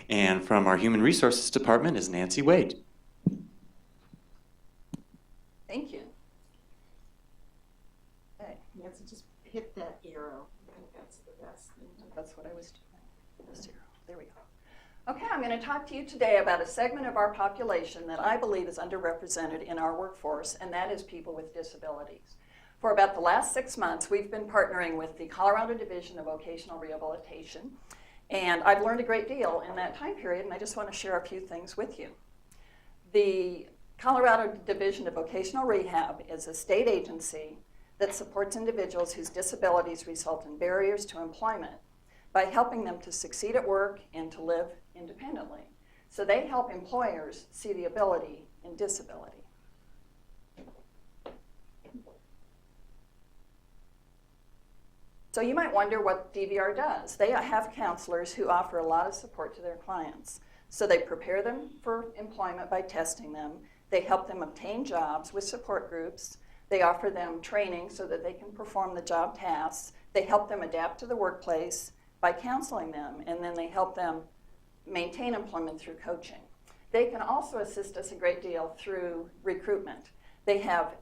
And from our Human Resources Department is Nancy Wade. Thank you. Okay, Nancy, just hit that arrow. I think that's the best thing. That's what I was doing. This arrow. There we go. Okay, I'm going to talk to you today about a segment of our population that I believe is underrepresented in our workforce, and that is people with disabilities. For about the last 6 months, we've been partnering with the Colorado Division of Vocational Rehabilitation, and I've learned a great deal in that time period, and I just want to share a few things with you. The Colorado Division of Vocational Rehab is a state agency that supports individuals whose disabilities result in barriers to employment by helping them to succeed at work and to live independently. So they help employers see the ability in disability. So you might wonder what DVR does. They have counselors who offer a lot of support to their clients. So they prepare them for employment by testing them. They help them obtain jobs with support groups. They offer them training so that they can perform the job tasks. They help them adapt to the workplace by counseling them, and then they help them maintain employment through coaching. They can also assist us a great deal through recruitment. They have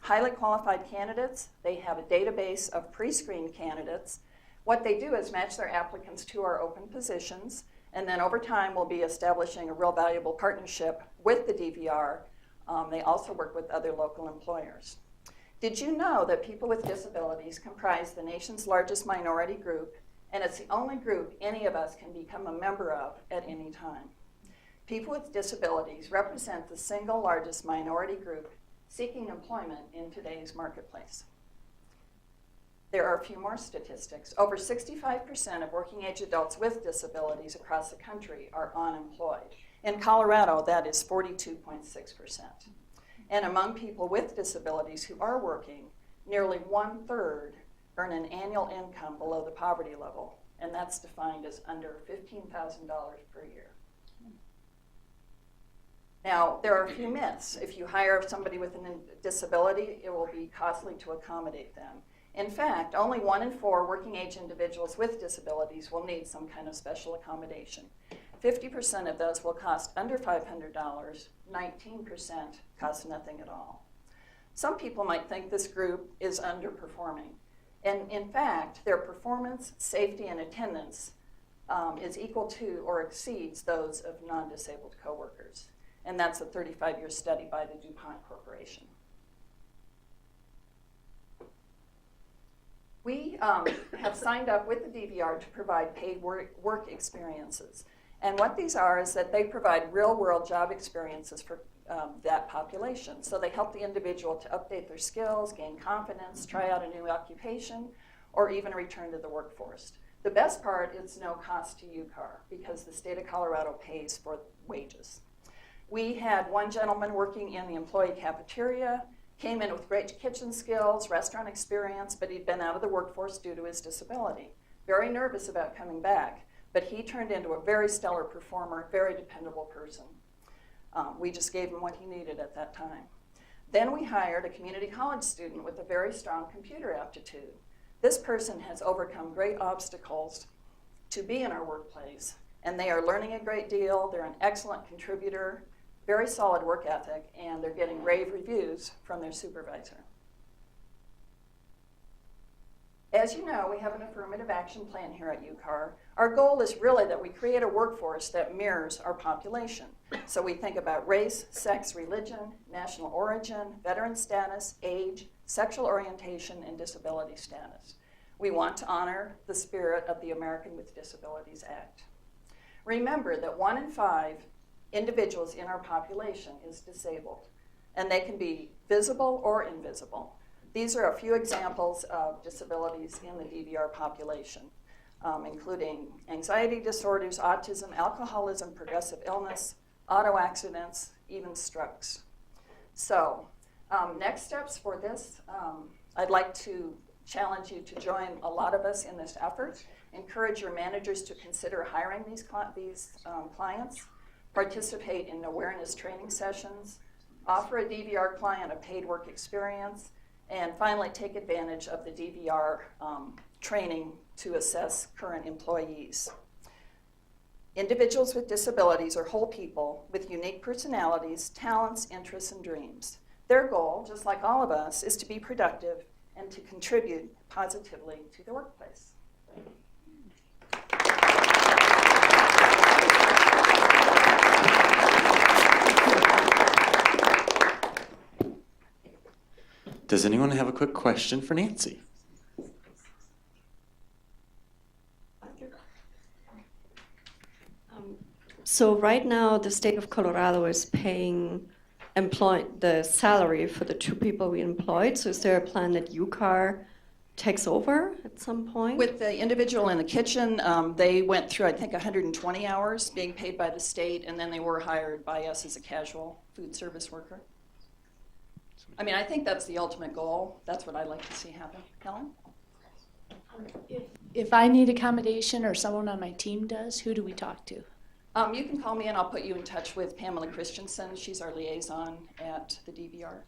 highly qualified candidates. They have a database of pre-screened candidates. What they do is match their applicants to our open positions, and then over time we'll be establishing a real valuable partnership with the DVR. They also work with other local employers. Did you know that people with disabilities comprise the nation's largest minority group, and it's the only group any of us can become a member of at any time? People with disabilities represent the single largest minority group seeking employment in today's marketplace. There are a few more statistics. Over 65% of working age adults with disabilities across the country are unemployed. In Colorado, that is 42.6%. And among people with disabilities who are working, nearly 1/3 earn an annual income below the poverty level, and that's defined as under $15,000 per year. Now, there are a few myths. If you hire somebody with a disability, it will be costly to accommodate them. In fact, only 1 in 4 working age individuals with disabilities will need some kind of special accommodation. 50% of those will cost under $500, 19% cost nothing at all. Some people might think this group is underperforming. And in fact, their performance, safety, and attendance is equal to or exceeds those of non-disabled coworkers. And that's a 35-year study by the DuPont Corporation. We have signed up with the DVR to provide paid work experiences. And what these are is that they provide real-world job experiences for that population. So they help the individual to update their skills, gain confidence, try out a new occupation, or even return to the workforce. The best part is no cost to UCAR because the state of Colorado pays for wages. We had one gentleman working in the employee cafeteria, came in with great kitchen skills, restaurant experience, but he'd been out of the workforce due to his disability. Very nervous about coming back, but he turned into a very stellar performer, very dependable person. We just gave him what he needed at that time. Then we hired a community college student with a very strong computer aptitude. This person has overcome great obstacles to be in our workplace, and they are learning a great deal. They're an excellent contributor, very solid work ethic, and they're getting rave reviews from their supervisor. As you know, we have an affirmative action plan here at UCAR. Our goal is really that we create a workforce that mirrors our population. So we think about race, sex, religion, national origin, veteran status, age, sexual orientation, and disability status. We want to honor the spirit of the American with Disabilities Act. Remember that 1 in 5 individuals in our population is disabled, and they can be visible or invisible. These are a few examples of disabilities in the DVR population, including anxiety disorders, autism, alcoholism, progressive illness, auto accidents, even strokes. So next steps for this, I'd like to challenge you to join a lot of us in this effort. Encourage your managers to consider hiring these clients, participate in awareness training sessions, offer a DVR client a paid work experience, and finally take advantage of the DVR training to assess current employees. Individuals with disabilities are whole people with unique personalities, talents, interests, and dreams. Their goal, just like all of us, is to be productive and to contribute positively to the workplace. Does anyone have a quick question for Nancy? So right now, the state of Colorado is paying the salary for the 2 people we employed. So is there a plan that UCAR takes over at some point? With the individual in the kitchen, they went through, I think, 120 hours being paid by the state, and then they were hired by us as a casual food service worker. I mean, I think that's the ultimate goal. That's what I'd like to see happen. Helen? If I need accommodation or someone on my team does, who do we talk to? You can call me and I'll put you in touch with Pamela Christensen. She's our liaison at the DVR.